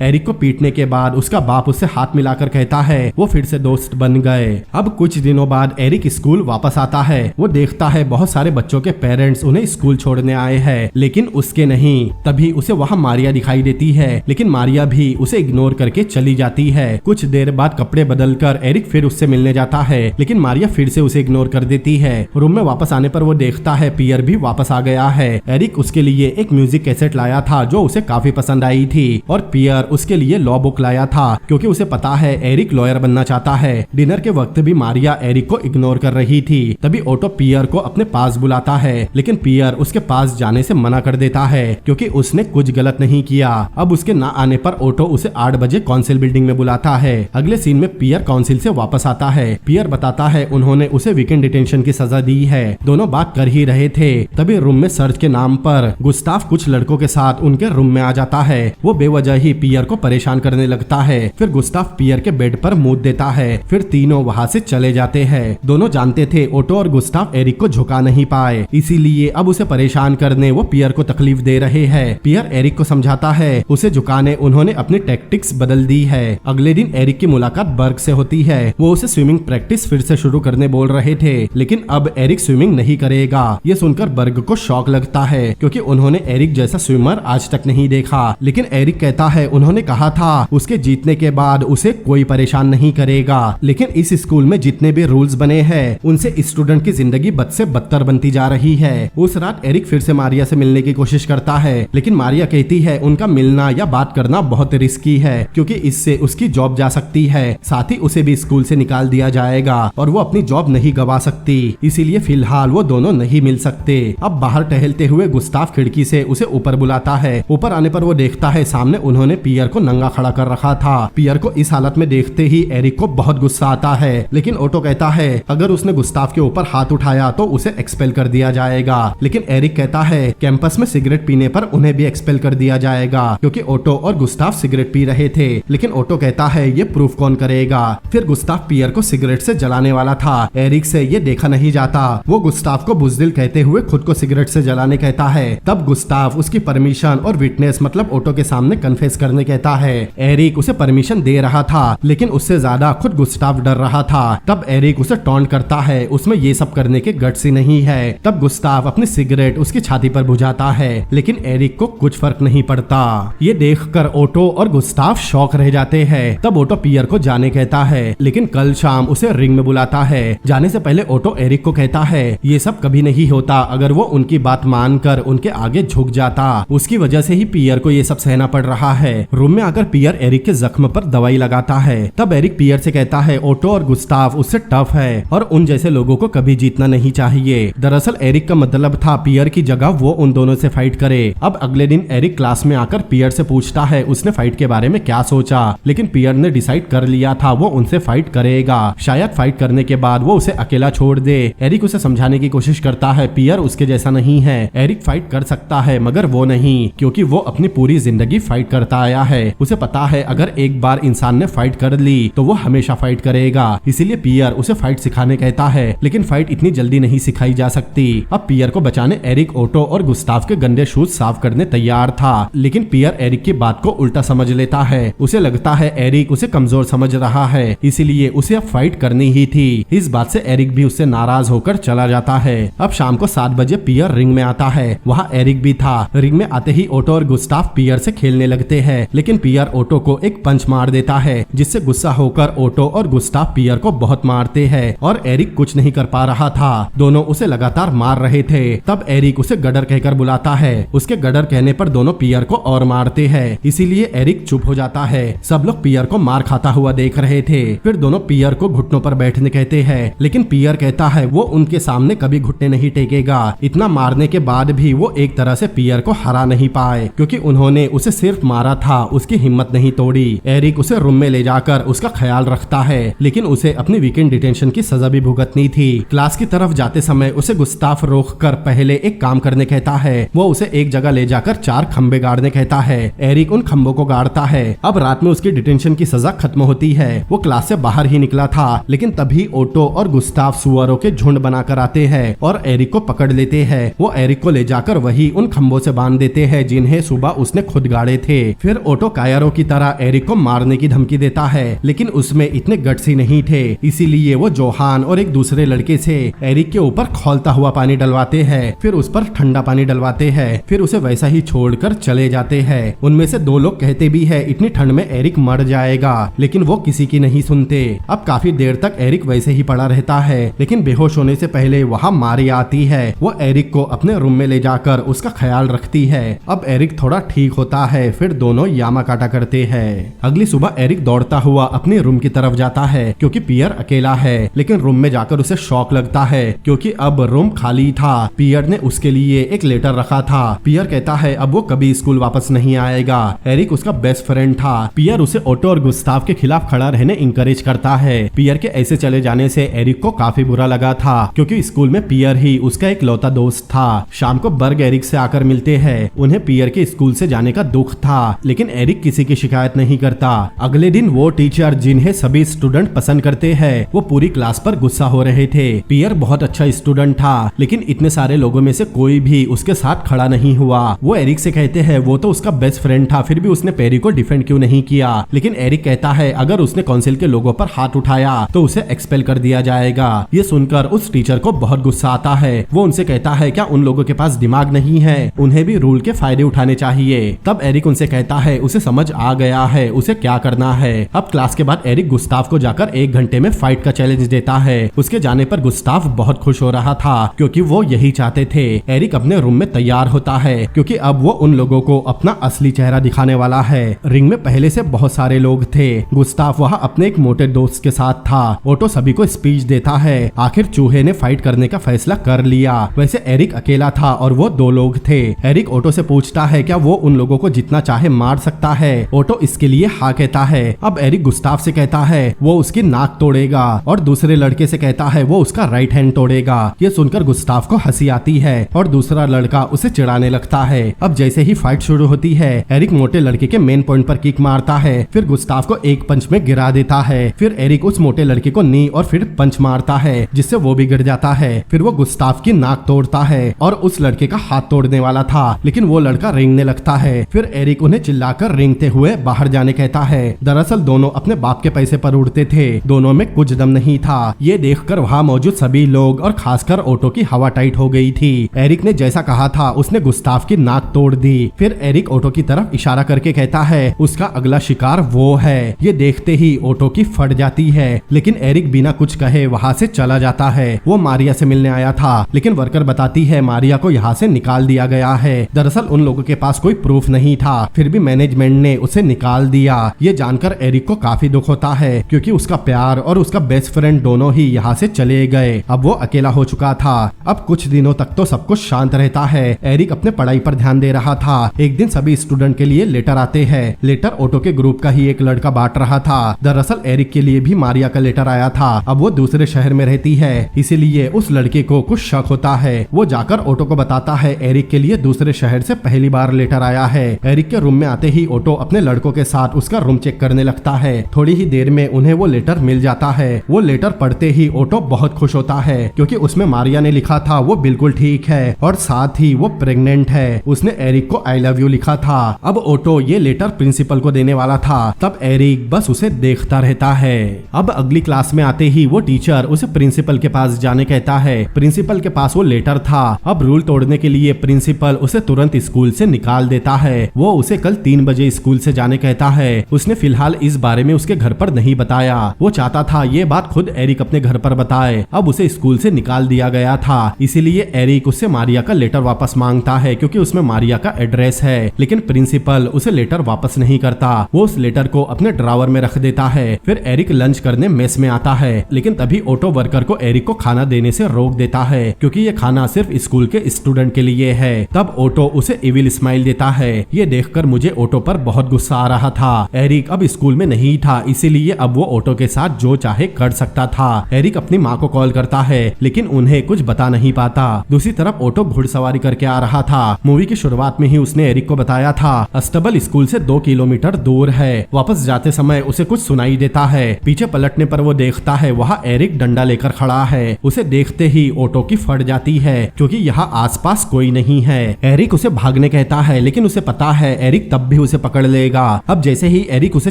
एरिक को पीटने के बाद उसका बाप उससे हाथ मिलाकर कहता है वो फिर से दोस्त बन गए। अब कुछ दिनों बाद एरिक स्कूल वापस आता है। वो देखता है बहुत सारे बच्चों के पेरेंट्स उन्हें स्कूल छोड़ने आए हैं, लेकिन उसके नहीं। तभी उसे वहाँ मारिया दिखाई देती है, लेकिन मारिया भी उसे इग्नोर करके चली जाती है। कुछ देर बाद कपड़े बदलकर एरिक फिर उससे मिलने जाता है, लेकिन मारिया फिर से उसे इग्नोर कर देती है। रूम में वापस आने पर वो देखता है पियर भी वापस आ गया है। एरिक उसके लिए एक म्यूजिक कैसेट लाया था जो उसे काफी पसंद आई थी, और पियर उसके लिए लॉ बुक लाया था क्योंकि उसे पता है एरिक लॉयर बनना चाहता है। डिनर के वक्त भी मारिया एरिक को इग्नोर कर रही थी। तभी ओटो पियर को अपने पास बुलाता है, लेकिन पियर उसके पास जाने से मना कर देता है क्योंकि उसने कुछ गलत नहीं किया। अब उसके ना आने पर ओटो उसे 8 बजे काउंसिल बिल्डिंग में बुलाता है। अगले सीन में पियर काउंसिल से वापस आता है। पियर बताता है उन्होंने उसे वीकेंड डिटेंशन की सजा दी है। दोनों बात कर ही रहे थे, तभी रूम में सर्च के नाम पर गुस्ताफ कुछ लड़कों के साथ उनके रूम में आ जाता है। वो बेवजह ही पियर को परेशान करने लगता है। फिर गुस्ताफ पियर के बेड पर मूत देता है। फिर तीनों वहाँ से चले जाते हैं। दोनों जानते थे ओटो और गुस्ताफ एरिक को झुका नहीं पाए, इसीलिए अब उसे परेशान करने वो पियर को तकलीफ दे रहे हैं। पियर एरिक को समझाता है उसे झुकाने उन्होंने अपनी टैक्टिक्स बदल दी है। अगले दिन एरिक की मुलाकात बर्ग से होती है। वो उसे स्विमिंग प्रैक्टिस फिर से शुरू करने बोल रहे थे, लेकिन अब एरिक स्विमिंग नहीं करेगा। ये सुनकर बर्ग को शॉक लगता है क्योंकि उन्होंने एरिक जैसा स्विमर आज तक नहीं देखा। लेकिन एरिक कहता है उन्होंने कहा था उसके जीतने के बाद उसे कोई परेशान नहीं करेगा, लेकिन इस स्कूल में जितने भी रूल्स बने हैं उनसे स्टूडेंट की जिंदगी बद से बदतर बनती जा रही है। उस रात एरिक फिर से मारिया से मिलने की कोशिश करता है, लेकिन मारिया कहती है उनका मिलना या बात करना बहुत रिस्की है क्योंकि इससे उसकी जॉब जा सकती है, साथ ही उसे भी स्कूल से निकाल दिया जाएगा और वो अपनी जॉब नहीं गवा सकती, इसीलिए फिलहाल वो दोनों नहीं मिल सकते। अब बाहर टहलते हुए गुस्ताफ खिड़की से उसे ऊपर बुलाता है। ऊपर आने पर वो देखता है सामने उन्होंने पियर को नंगा खड़ा कर रखा था। पियर को इस हालत में देखते ही एरिक को बहुत गुस्सा आता है, लेकिन ओटो कहता है अगर उसने गुस्ताफ के ऊपर हाथ उठाया तो उसे एक्सपेल कर दिया जाएगा। लेकिन एरिक कहता है कैंपस में सिगरेट पीने पर उन्हें भी एक्सपेल कर दिया जाएगा क्योंकि ओटो और गुस्ताफ सिगरेट पी रहे थे। लेकिन ओटो कहता है ये प्रूफ कौन करेगा। फिर गुस्ताफ पियर को सिगरेट से जलाने वाला था। एरिक से ये देखा नहीं जाता। वो गुस्ताफ को बुजदिल कहते हुए खुद को सिगरेट से जलाने कहता है। तब गुस्ताफ उसकी परमिशन और विटनेस मतलब ओटो के सामने कन्फेस करने कहता है। एरिक उसे परमिशन दे रहा था, लेकिन उससे ज्यादा खुद गुस्ताफ डर रहा था। तब एरिक उसे टॉन्ट करता है उसमें ये सब करने के गट्स ही नहीं है। तब गुस्ताफ अपनी सिगरेट उसकी छाती पर बुझाता है, लेकिन एरिक को कुछ फर्क नहीं पड़ता। ये देखकर ओटो और गुस्ताफ शॉक रह जाते हैं। तब ओटो पियर को जाने कहता है, लेकिन कल शाम उसे रिंग में बुलाता है। जाने से पहले ओटो एरिक को कहता है ये सब कभी नहीं होता अगर वो उनकी बात मानकर उनके आगे झुक जाता। उसकी वजह से ही पियर को ये सब सहना पड़ रहा है। रूम में आकर पियर एरिक के जख्म पर दवाई लगाता है। तब एरिक पियर से कहता है ओटो और गुस्ताफ उससे टफ है और उन जैसे लोगों को कभी जीतना नहीं चाहिए। दरअसल एरिक का मतलब था पियर की जगह वो उन दोनों से फाइट करे। अब अगले दिन एरिक क्लास में आकर पियर से पूछता है उसने फाइट के बारे में क्या सोचा, लेकिन पियर ने डिसाइड कर लिया था वो उनसे फाइट करेगा। शायद फाइट करने के बाद वो उसे अकेला छोड़ दे। एरिक उसे समझाने की कोशिश करता है पियर उसके जैसा नहीं है। एरिक फाइट कर सकता है मगर वो नहीं, क्योंकि वो अपनी पूरी जिंदगी फाइट करता आया है। उसे पता है अगर एक बार इंसान ने फाइट कर ली तो वो हमेशा फाइट करेगा। इसीलिए पियर उसे फाइट सिखाने कहता है, लेकिन फाइट इतनी जल्दी नहीं सिखाई जा सकती। अब पियर को बचाने एरिक ओटो और गुस्ताफ के गंदे शूज साफ करने तैयार था, लेकिन पियर एरिक की बात को उल्टा समझ लेता है। उसे लगता है एरिक उसे कमजोर समझ रहा है, इसीलिए उसे अब फाइट करनी ही थी। इस बात से एरिक भी उससे नाराज होकर चला जाता है। अब शाम को 7 बजे पियर रिंग में आता है। वहाँ एरिक भी था। रिंग में आते ही ओटो और गुस्ताफ पियर से खेलने लगते हैं, लेकिन पियर ओटो को एक पंच मार देता है, जिससे गुस्सा होकर ओटो और गुस्ताफ पियर को बहुत मारते हैं और एरिक कुछ नहीं कर पा रहा था। दोनों उसे लगातार मार रहे थे। तब एरिक उसे गडर कहकर बुलाता है। उसके गडर कहने पर दोनों पियर को और मारते हैं, इसीलिए एरिक चुप हो जाता है। सब लोग पियर को मार खाता हुआ देख रहे थे। फिर दोनों पियर को घुटनों पर बैठने कहते हैं, लेकिन पियर कहता है वो उनके सामने कभी घुटने नहीं टेकेगा। इतना मारने के बाद भी वो एक तरह से पियर को हरा नहीं पाए, क्योंकि उन्होंने उसे सिर्फ मारा था, उसकी हिम्मत नहीं तोड़ी। एरिक उसे रूम में ले जाकर उसका ख्याल रखता है, लेकिन उसे अपनी वीकेंड डिटेंशन की सजा भी भुगतनी थी। क्लास की तरफ जाते समय उसे गुस्ताफ रोककर पहले एक काम करने कहता है। वो उसे एक जगह ले जाकर 4 खंबे गाड़ने कहता है। एरिक उन खंबों को गाड़ता है। अब रात में उसकी डिटेंशन की सजा खत्म होती है। वो क्लास से बाहर ही निकला था, लेकिन तभी ओटो और गुस्ताफ सुअरों के झुंड बनाकर आते हैं और एरिक को पकड़ लेते हैं। वो एरिक को ले जाकर वही उन खंबों से बांध देते हैं जिन्हें सुबह उसने खुद गाड़े थे। फिर ओटो कायरों की तरह एरिक को मारने की धमकी देता है, लेकिन उसमें इतने गट्स ही नहीं थे, इसीलिए वो जोहान और एक दूसरे लड़के से एरिक के ऊपर खौलता हुआ पानी डलवाते हैं। फिर उस पर ठंडा पानी डलवाते हैं। फिर उसे वैसा ही छोड़कर चले जाते हैं। उनमें से 2 लोग कहते भी है इतनी ठंड में एरिक मर जाएगा, लेकिन वो किसी की नहीं सुनते। अब काफी देर तक एरिक वैसे ही पड़ा रहता है, लेकिन बेहोश होने से पहले वहाँ मारिया आती है। वो एरिक को अपने रूम में ले जाकर उसका ख्याल रखती है। अब एरिक थोड़ा ठीक होता है। फिर दोनों यामा काटा करते हैं। अगली सुबह एरिक दौड़ता हुआ अपने रूम की तरफ जाता है, क्योंकि पियर अकेला है। लेकिन रूम में जाकर उसे शॉक लगता है, क्योंकि अब रूम खाली था। पियर ने उसके लिए एक लेटर रखा था। पियर कहता है अब वो कभी स्कूल वापस नहीं आएगा। एरिक उसका बेस्ट फ्रेंड था। पियर उसे ओटो और गुस्ताफ के खिलाफ खड़ा रहने इंकरेज करता है। पियर के ऐसे चले जाने से एरिक को काफी बुरा लगा था, क्योंकि स्कूल में पियर ही उसका एक लौता दोस्त था। शाम को बर्ग एरिक से आकर मिलते हैं। उन्हें पियर के स्कूल से जाने का दुख था, लेकिन एरिक किसी की शिकायत नहीं करता। अगले दिन वो टीचर जिन्हें सभी स्टूडेंट पसंद करते हैं, वो पूरी क्लास पर गुस्सा हो रहे थे। पियर बहुत अच्छा स्टूडेंट था, लेकिन इतने सारे लोगों में से कोई भी उसके साथ खड़ा नहीं हुआ। वो एरिक से कहते हैं वो तो उसका बेस्ट फ्रेंड था, फिर भी उसने पेरी को डिफेंड क्यों नहीं किया। लेकिन एरिक कहता है अगर उसने काउंसिल के लोगों पर हाथ उठाया तो उसे एक्सपेल कर दिया जाएगा। ये सुनकर उस टीचर को बहुत गुस्सा आता है। वो उनसे कहता है क्या उन लोगों के पास दिमाग नहीं है, उन्हें भी रूल के फायदे उठाने चाहिए। तब एरिक उनसे कहता है उसे समझ आ गया है उसे क्या करना है। अब क्लास के बाद एरिक गुस्ताफ को जाकर 1 घंटे में फाइट का चैलेंज देता है। उसके जाने पर गुस्ताफ बहुत खुश हो रहा था, क्योंकि वो यही चाहते थे। एरिक अपने रूम में तैयार होता है, क्योंकि अब वो उन लोगों को अपना असली चेहरा दिखाने वाला है। रिंग में पहले से बहुत सारे लोग थे। गुस्ताफ वहाँ अपने एक मोटे दोस्त के साथ था। ओटो सभी को स्पीच देता है। आखिर चूहे ने फाइट करने का फैसला कर लिया। वैसे एरिक अकेला था और वो 2 लोग थे। एरिक ओटो से पूछता है क्या वो उन लोगों को जितना चाहे मार सकता है। ओटो इसके लिए हाँ कहता है। अब एरिक गुस्ताफ से कहता है वो उसकी नाक तोड़ेगा, और दूसरे लड़के से कहता है वो उसका राइट हैंड तोड़ेगा। ये सुनकर गुस्ताफ को हंसी आती है और दूसरा लड़का उसे चिढ़ाने लगता है। अब जैसे ही फाइट शुरू होती है, एरिक मोटे लड़के के मेन पॉइंट पर किक मारता है। फिर गुस्ताफ को एक पंच में गिरा देता है। फिर एरिक उस मोटे लड़के को नी और फिर पंच मारता है, जिससे वो भी गिर जाता है। फिर वो गुस्ताफ की नाक तोड़ता है और उस लड़के का हाथ तोड़ने वाला था, लेकिन वो लड़का रेंगने लगता है। फिर एरिक उन्हें चिल्लाकर रेंगते हुए बाहर जाने कहता है। दरअसल दोनों अपने बाप के पैसे पर उड़ते थे। दोनों में कुछ दम नहीं था। ये देखकर वहाँ मौजूद सभी लोग और खासकर ओटो की हवा टाइट हो गई थी। एरिक ने जैसा कहा था उसने गुस्ताफ की नाक तोड़ दी। फिर एरिक ओटो की तरफ इशारा करके कहता है उसका अगला शिकार वो है। ये देखते ही ओटो की फट जाती है, लेकिन एरिक बिना कुछ कहे वहाँ से चला जाता है। वो मारिया से मिलने आया था, लेकिन वर्कर बताती है मारिया को यहाँ से निकाल दिया गया है। दरअसल उन लोगों के पास कोई प्रूफ नहीं था, फिर भी मैनेजमेंट ने उसे निकाल दिया। ये जानकर एरिक को काफी दुख होता है, क्योंकि उसका प्यार और उसका बेस्ट फ्रेंड दोनों ही यहाँ से चले गए। अब वो अकेला हो चुका था। अब कुछ दिनों तक तो सब कुछ शांत रहता है। एरिक अपने पढ़ाई पर ध्यान दे रहा था। एक दिन सभी स्टूडेंट के लिए लेटर आते हैं। लेटर ओटो के ग्रुप का ही एक लड़का बांट रहा था। दरअसल एरिक के लिए भी मारिया का लेटर आया था। अब वो दूसरे शहर में रहती है, इसीलिए उस लड़के को कुछ शक होता है। वो जाकर ओटो को बताता है एरिक के लिए दूसरे शहर से पहली बार लेटर आया है। एरिक के रूम में आते ही ओटो अपने लड़कों के साथ उसका रूम चेक करने लगता है। थोड़ी ही देर में उन्हें वो लेटर मिल जाता है। वो लेटर पढ़ते ही ओटो बहुत खुश होता है, क्योंकि उसमें मारिया ने लिखा था वो बिल्कुल ठीक है और साथ ही वो प्रेग्नेंट है। उसने एरिक को आई लव यू लिखा था। अब ओटो ये लेटर प्रिंसिपल को देने वाला था, तब एरिक बस उसे देखता रहता है। अब अगली क्लास में आते ही वो टीचर उसे प्रिंसिपल के पास जाने कहता है। प्रिंसिपल के पास वो लेटर था। अब रूल तोड़ने के लिए प्रिंसिपल उसे तुरंत स्कूल से निकाल देता है। वो उसे कल 3 बजे स्कूल से जाने कहता है। उसने फिलहाल इस बारे में उसके घर पर नहीं बताया। वो चाहता था ये बात खुद एरिक अपने घर पर बताए। अब उसे स्कूल से निकाल दिया गया था, इसीलिए एरिक उससे मारिया का लेटर वापस मांगता है क्योंकि उसमें मारिया का एड्रेस है। लेकिन प्रिंसिपल उसे लेटर वापस नहीं करता। वो उस लेटर को अपने ड्रॉवर में रख देता है। फिर एरिक लंच करने मेस में आता है, लेकिन तभी ऑटो वर्कर को एरिक को खाना देने से रोक देता है क्योंकि ये खाना सिर्फ स्कूल के स्टूडेंट के लिए है। तब ऑटो उसे इविल स्माइल देता है। ये देखकर मुझे ऑटो पर बहुत गुस्सा आ रहा था। एरिक अब स्कूल में नहीं था, इसीलिए अब वो ऑटो के साथ जो चाहे कर सकता था। एरिक अपनी माँ को कॉल करता है, लेकिन उन्हें कुछ बता नहीं पाता। दूसरी तरफ ऑटो घुड़सवारी करके आ रहा था। मूवी की शुरुआत में ही उसने एरिक को बताया था अस्तबल स्कूल से 2 किलोमीटर दूर है। वापस जाते समय उसे कुछ सुनाई देता है। पीछे पलटने पर वो देखता है वहाँ एरिक डंडा लेकर खड़ा है। उसे देखते ही ऑटो की फट जाती है क्योंकि यहाँ आसपास कोई नहीं है। एरिक उसे भागने कहता है, लेकिन उसे पता है एरिक तब भी उसे पकड़ लेगा। अब जैसे ही एरिक उसे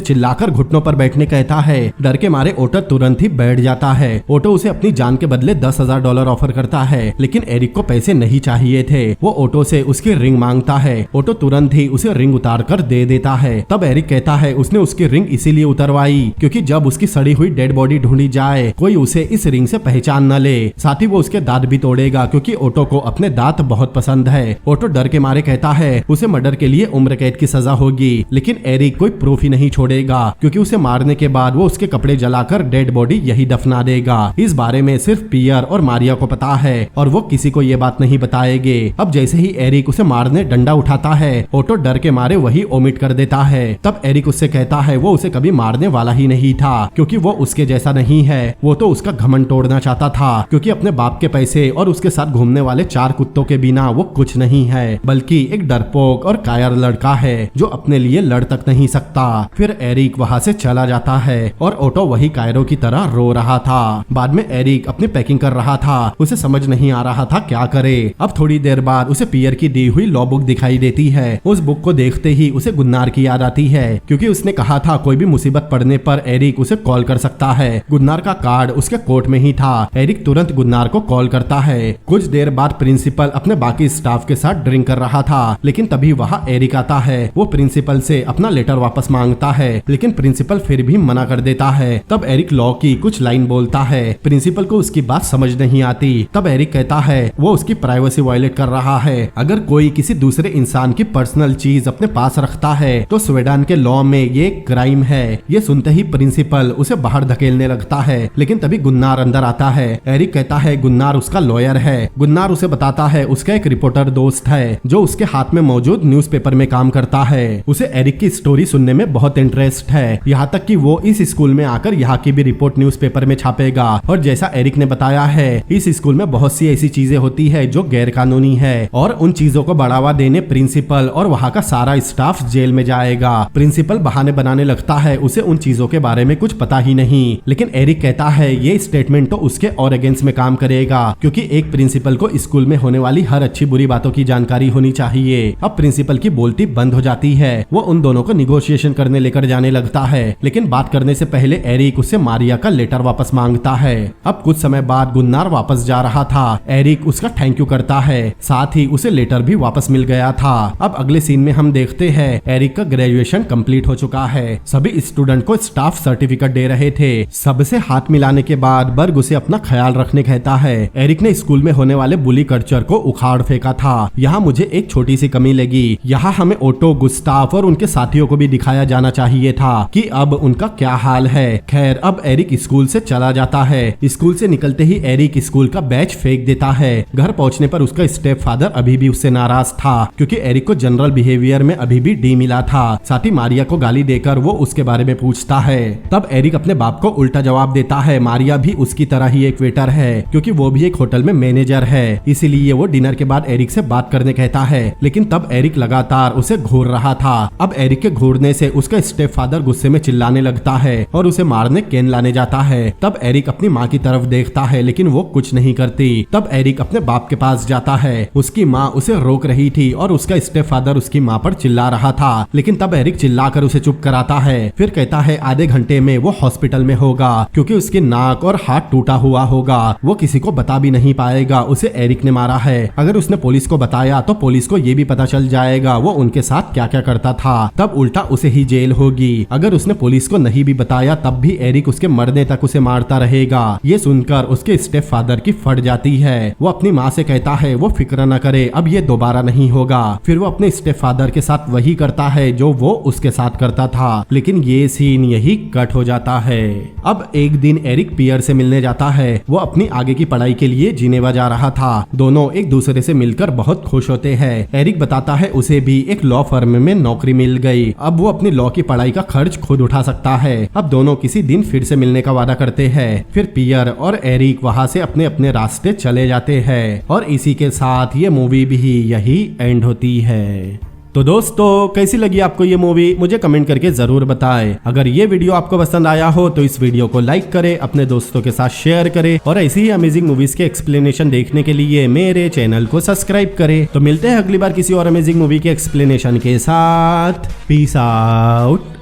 चिल्लाकर घुटनों पर बैठने कहता है, डर के मारे ऑटो तुरंत ही बैठ जाता है। ऑटो उसे अपनी जान के बदले $10,000 ऑफर करता है, लेकिन एरिक को पैसे नहीं चाहिए थे। वो ऑटो से उसकी रिंग मांगता है। ऑटो तुरंत ही उसे रिंग उतार कर दे देता है। तब एरिक कहता है उसने उसकी रिंग इसीलिए उतरवाई क्योंकि जब उसकी सड़ी हुई डेड बॉडी ढूंढी जाए कोई उसे इस रिंग से पहचान न ले। साथ ही वो उसके दांत भी तोड़ेगा क्योंकि ऑटो को अपने दांत बहुत पसंद है। ऑटो डर के मारे कहता है उसे मर्डर के लिए उम्र कैद की सजा होगी, लेकिन एरिक कोई प्रूफ ही नहीं छोड़ेगा क्योंकि उसे मारने के बाद वो उसके कपड़े जलाकर डेड बॉडी यही दफना देगा। इस बारे में सिर्फ पियर और मारिया को पता है और वो किसी को ये बात नहीं बताएंगे। अब जैसे ही एरिक उसे मारने डंडा उठाता है, ऑटो डर के मारे वही ओमिट कर देता है। तब एरिक उससे कहता है वो उसे कभी मारने वाला ही नहीं था क्योंकि वो उसके जैसा नहीं है। वो तो उसका घमंड तोड़ना चाहता था क्योंकि अपने बाप के पैसे और उसके साथ घूमने वाले 4 कुत्तों के बिना वो कुछ नहीं है, बल्कि एक डरपोक और कायर लड़का है जो अपने लिए लड़ तक नहीं सकता। फिर एरिक वहाँ से चला जाता है और ऑटो वही कायरों की तरह रो रहा था। बाद में एरिक अपनी पैकिंग कर रहा था। उसे समझ नहीं आ रहा था क्या करे। अब थोड़ी देर बाद उसे पियर की दी हुई लॉ बुक दिखाई देती है। उस बुक को देखते ही उसे गुन्नार की याद आती है क्योंकि उसने कहा था कोई भी मुसीबत पड़ने पर एरिक उसे कॉल कर सकता है। गुन्नार का कार्ड उसके कोट में ही था। एरिक तुरंत गुन्नार को कॉल करता है। कुछ देर बाद प्रिंसिपल अपने बाकी स्टाफ के साथ ड्रिंक कर रहा था, लेकिन तभी वहाँ एरिक आता है। वो प्रिंसिपल से अपना लेटर वापस मांगता है, लेकिन प्रिंसिपल फिर भी मना कर देता है। तब एरिक लॉ की कुछ लाइन बोलता है। प्रिंसिपल को उसकी बात समझ नहीं आती। तब एरिक कहता है वो उसकी प्राइवेसी वायलेट कर रहा है। अगर कोई किसी दूसरे इंसान की पर्सनल चीज अपने पास रखता है तो स्वीडन के लॉ में ये क्राइम है। ये सुनते ही प्रिंसिपल उसे बाहर धकेलने लगता है, लेकिन तभी गुन्नार अंदर आता है। एरिक कहता है गुन्नार उसका लॉयर है। गुन्नार उसे बताता है उसका एक रिपोर्टर दोस्त है जो उसके हाथ में मौजूद न्यूज़पेपर में काम करता है। उसे एरिक की स्टोरी सुनने में बहुत इंटरेस्ट है, यहाँ तक कि वो इस स्कूल में आकर यहाँ की भी रिपोर्ट न्यूज़पेपर में छापेगा। और जैसा एरिक ने बताया है इस स्कूल में बहुत सी ऐसी चीजें होती है जो गैर कानूनी है और उन चीजों को बढ़ावा देने प्रिंसिपल और वहाँ का सारा स्टाफ जेल में जाएगा। प्रिंसिपल बहाने बनाने लगता है उसे उन चीजों के बारे में कुछ पता ही नहीं, लेकिन एरिक कहता है ये स्टेटमेंट तो उसके और अगेंस्ट में काम करेगा क्योंकि एक प्रिंसिपल को स्कूल में होने वाली हर अच्छी बुरी बातों की जानकारी होनी चाहिए। अब प्रिंसिपल की बोलती बंद हो जाती है। वो उन दोनों को निगोशिएशन करने लेकर जाने लगता है, लेकिन बात करने से पहले एरिक उससे मारिया का लेटर वापस मांगता है। अब कुछ समय बाद गुन्नार वापस जा रहा था। एरिक उसका थैंक यू करता है, साथ ही उसे लेटर भी वापस मिल गया था। अब अगले सीन में हम देखते हैं एरिक का ग्रेजुएशन कंप्लीट हो चुका है। सभी स्टूडेंट को स्टाफ सर्टिफिकेट दे रहे थे। सबसे हाथ मिलाने के बाद बर्ग उसे अपना ख्याल रखने कहता है। एरिक ने स्कूल में होने वाले बुली कल्चर को उखाड़ फेंका था। यहाँ मुझे एक छोटी सी कमी लगी। यहाँ हमें ऑटो, गुस्ताफ और उनके साथियों को भी दिखाया जाना चाहिए था कि अब उनका क्या हाल है। खैर अब एरिक स्कूल से चला जाता है। स्कूल से निकलते ही एरिक स्कूल का बैच फेंक देता है। घर पहुंचने पर उसका स्टेप फादर अभी भी उससे नाराज था क्योंकि एरिक को जनरल बिहेवियर में अभी भी डी मिला था। साथ ही मारिया को गाली देकर वो उसके बारे में पूछता है। तब एरिक अपने बाप को उल्टा जवाब देता है मारिया भी उसकी तरह ही एक वेटर है क्योंकि वो भी एक होटल में मैनेजर है, इसीलिए वो डिनर के बाद एरिक से बात करने कहता है। लेकिन तब एरिक लगातार उसे घूर रहा था। अब एरिक के घूरने से उसका स्टेप फादर गुस्से में चिल्लाने लगता है और उसे मारने केन लाने जाता है। तब एरिक अपनी माँ की तरफ देखता है लेकिन वो कुछ नहीं करती। तब एरिक अपने बाप के पास जाता है। उसकी माँ उसे रोक रही थी और उसका स्टेप फादर उसकी माँ पर चिल्ला रहा था, लेकिन तब एरिक चिल्लाकर उसे चुप कराता है। फिर कहता है आधे घंटे में वो हॉस्पिटल में होगा क्योंकि उसकी नाक और हाथ टूटा हुआ होगा। वो किसी को बता भी नहीं पाएगा उसे एरिक ने मारा है। है अगर उसने पुलिस को बताया तो पुलिस को ये भी पता चल जाएगा वो उनके साथ क्या क्या करता था, तब उल्टा उसे ही जेल होगी। अगर उसने पुलिस को नहीं भी बताया तब भी एरिक उसके मरने तक उसे मारता रहेगा। ये सुनकर उसके स्टेप फादर की फट जाती है। वो अपनी माँ से कहता है वो फिक्र न करे, अब ये दोबारा नहीं होगा। फिर वो अपने स्टेप फादर के साथ वही करता है जो वो उसके साथ करता था, लेकिन ये सीन यही कट हो जाता है। अब एक दिन एरिक पियर से मिलने जाता है। वो अपनी आगे की पढ़ाई के लिए जिनेवा जा रहा था। दोनों एक दूसरे से मिलकर बहुत खुश होते हैं। एरिक बताता है उसे भी एक लॉ फर्म में नौकरी मिल गई। अब वो अपनी लॉ की पढ़ाई का खर्च खुद उठा सकता है। अब दोनों किसी दिन फिर से मिलने का वादा करते हैं। फिर पियर और एरिक वहां से अपने अपने रास्ते चले जाते हैं और इसी के साथ ये मूवी भी यही एंड होती है। तो दोस्तों कैसी लगी आपको ये मूवी मुझे कमेंट करके जरूर बताएं। अगर ये वीडियो आपको पसंद आया हो तो इस वीडियो को लाइक करें, अपने दोस्तों के साथ शेयर करें और ऐसी ही अमेजिंग मूवीज के एक्सप्लेनेशन देखने के लिए मेरे चैनल को सब्सक्राइब करें। तो मिलते हैं अगली बार किसी और अमेजिंग मूवी के एक्सप्लेनेशन के साथ। Peace out.